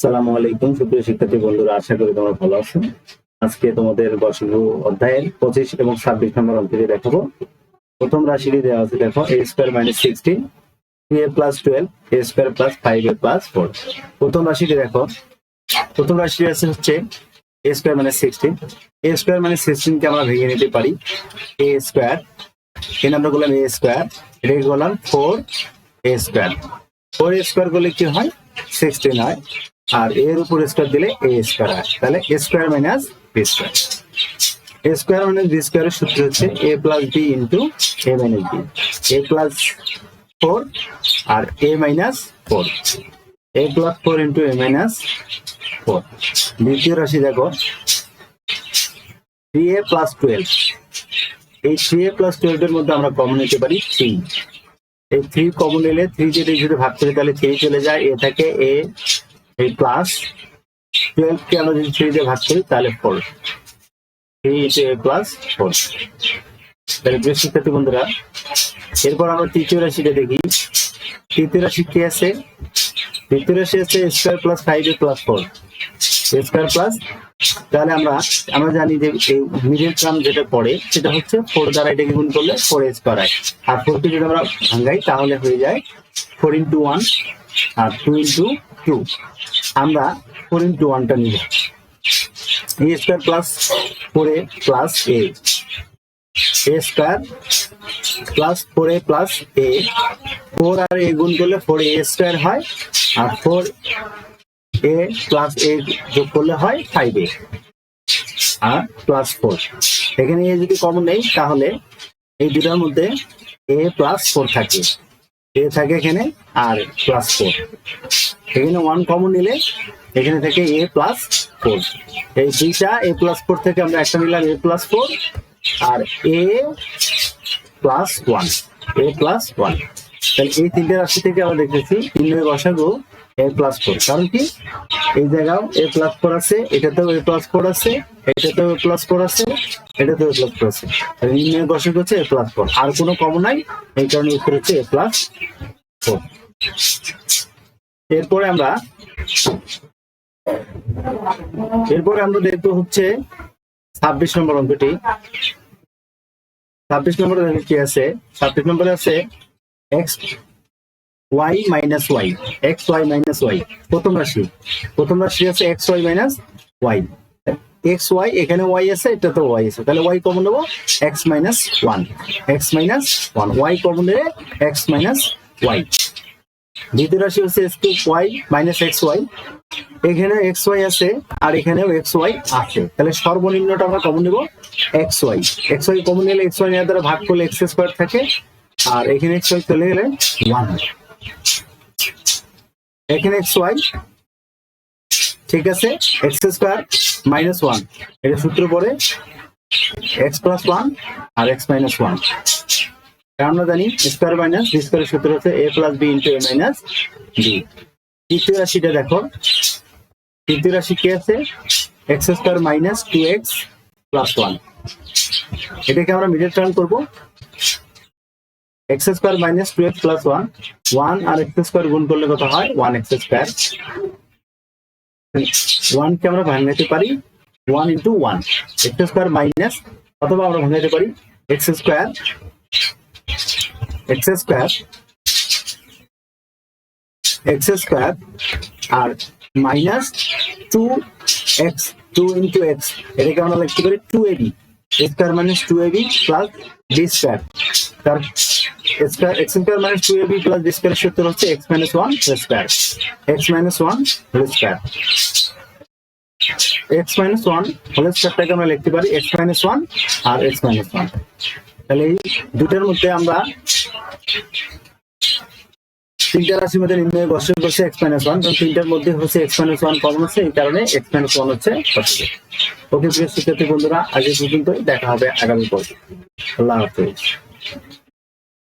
আসসালামু আলাইকুম সুপ্রিয় শিক্ষার্থী বন্ধুরা, আশা করি তোমরা ভালো আছো। আজকে তোমাদের বর্ষীয় অধ্যায়ের 25 এবং 26 নম্বর অঙ্কটি দেখাবো। প্রথম রাশিটি দেওয়া আছে, দেখো a square minus 16 3a plus 12 a square plus 5a plus 4। প্রথম রাশিটি দেখো, প্রথম রাশিটি আছে হচ্ছে a square minus 16। a square minus 16 কে আমরা ভেঙে নিতে পারি a স্কয়ার, এখানে আমরা বললাম a স্কয়ার, এটাকে বললাম 4a স্কয়ার। 4a স্কয়ার করলে কি হয়, 16 হয়, আর এর উপর স্কয়ার দিলে a স্কয়ার হয়, তাহলে a square minus b square. a square minus b স্কয়ারের সূত্র হচ্ছে a plus b into a minus b, a plus 4 আর a minus 4, a plus 4 into a minus 4। দ্বিতীয় রাশি দেখো 3a প্লাস 12, এই 3a প্লাস 12 এর মধ্যে আমরা কমন নিতে পারি 3। এই 3 কমন নিলে 3 যদি ভাগ করি তাহলে 3 চলে যায়, a থাকে a, এই প্লাস 12 কে আমরা যদি 3 দিয়ে ভাগ করি তাহলে 4, 3 ইনটু a প্লাস 4। তাহলে প্রিয় শিক্ষার্থী বন্ধুরা, এরপর আমরা তৃতীয় রাশিটা দেখি। তৃতীয় রাশি কি আছে? তৃতীয় রাশি আছে a square plus 5a plus 4, a square plus, তাহলে আমরা জানি যে এই মিডল টার্ম যেটা পড়ে সেটা হচ্ছে 4 দ্বারা এটাকে গুণ করলে 4a স্কয়ার হয়, আর 4 কে যদি আমরা ভাঙাই তাহলে হয়ে যায় 4 ইনটু 1 আর 2 ইনটু 2। আমরা 4 ইনটু 1 টা নিব, a square plus 4a plus a, a square plus 4a plus a, 4 আর a গুণ করলে 4a স্কয়ার হয়, আর 4a প্লাস a যোগ করলে হয় 5a আর প্লাস 4। এখানে a যদি কমন নেই তাহলে এই দুটার মধ্যে a প্লাস 4 থাকে, a থাকে এখানে আর প্লাস 4। এখানে 1 কমন নিলে এখানে থেকে a প্লাস 4, এই দুইটা a প্লাস 4 থেকে আমরা একটা নিলাম a প্লাস 4 আর a প্লাস 1, a প্লাস 1। তাহলে এই তিনটে রাশি থেকে আমরা দেখেছি নির্ণয় গসাগু a প্লাস 4, কারণ কি এই জায়গাও a প্লাস 4 আছে, এটাতেও a প্লাস 4 আছে, এটাতেও a প্লাস 4 আছে, এটাতেও a প্লাস 4 আছে, তাহলে নির্ণয় গসাগু হচ্ছে a প্লাস 4, আর কোনো কমন নাই, এই কারণে উত্তর হচ্ছে a প্লাস 4। এরপরে আমরা দেখবো হচ্ছে 26 নম্বর অঙ্কটি। 26 নম্বরে কি আছে? 26 নম্বরে আছে x y minus y, x y minus y। প্রথম রাশি আছে x y minus y, x y, এখানে y আছে, এটাতে y আছে, তাহলে y কমন নেবো x minus 1, x minus 1, y common নিলে x মাইনাস y। দ্বিতীয় রাশি হচ্ছে y মাইনাস xy, এখানে xy আছে আর এখানেও xy আছে, তাহলে সর্বনিম্নটা আমরা কমন নেব xy। xy কমন নিলে xy নেওয়ার দ্বারা ভাগ করলে x স্কয়ার থাকে, আর এখানে xy চলে গেলে 1, এখানে xy ঠিক আছে, x স্কয়ার মাইনাস 1, এটা সূত্র পড়ে x প্লাস 1 আর x মাইনাস 1। আমরা জানি স্কয়ার মাইনাস বি স্কয়ারের সূত্র হচ্ছে a plus b into a minus b। তৃতীয় রাশিটা দেখো, তৃতীয় রাশি কি আছে? x square minus 2x plus 1, এটাকে আমরা মিডল টার্ম করব, x square minus 2x plus 1, 1 আর x স্কয়ার গুণ করলে কত হয়? 1x square. 1 কে আমরা ভাঙাতে পারি 1 ইনটু 1, x স্কয়ার মাইনাস, অথবা আমরা ভাঙাতে পারি x স্কয়ার আর মাইনাস 2x, 2 ইনটু x, এটাকে আমরা লিখতে পারি 2ab, square minus 2ab plus b square. তার x square minus 2ab plus b স্কয়ারের সূত্র হচ্ছে x minus 1 square, x minus 1 whole square. x minus 1 whole স্কয়ারটাকে আমরা লিখতে পারি x মাইনাস 1 আর x মাইনাস 1। তাহলে এই দুটার মধ্যে আমরা তিনটা রাশির মধ্যে নির্ণয় গসাগু করছে x মাইনাস 1, কারণ তিনটার মধ্যে হচ্ছে x মাইনাস 1 কমন আছে, এই কারণে x মাইনাস 1 হচ্ছে গসাগু। ওকে প্রিয় শিক্ষার্থী বন্ধুরা, আজ এই পর্যন্তই, দেখা হবে আগামী পর্বে। আল্লাহ হাফেজ।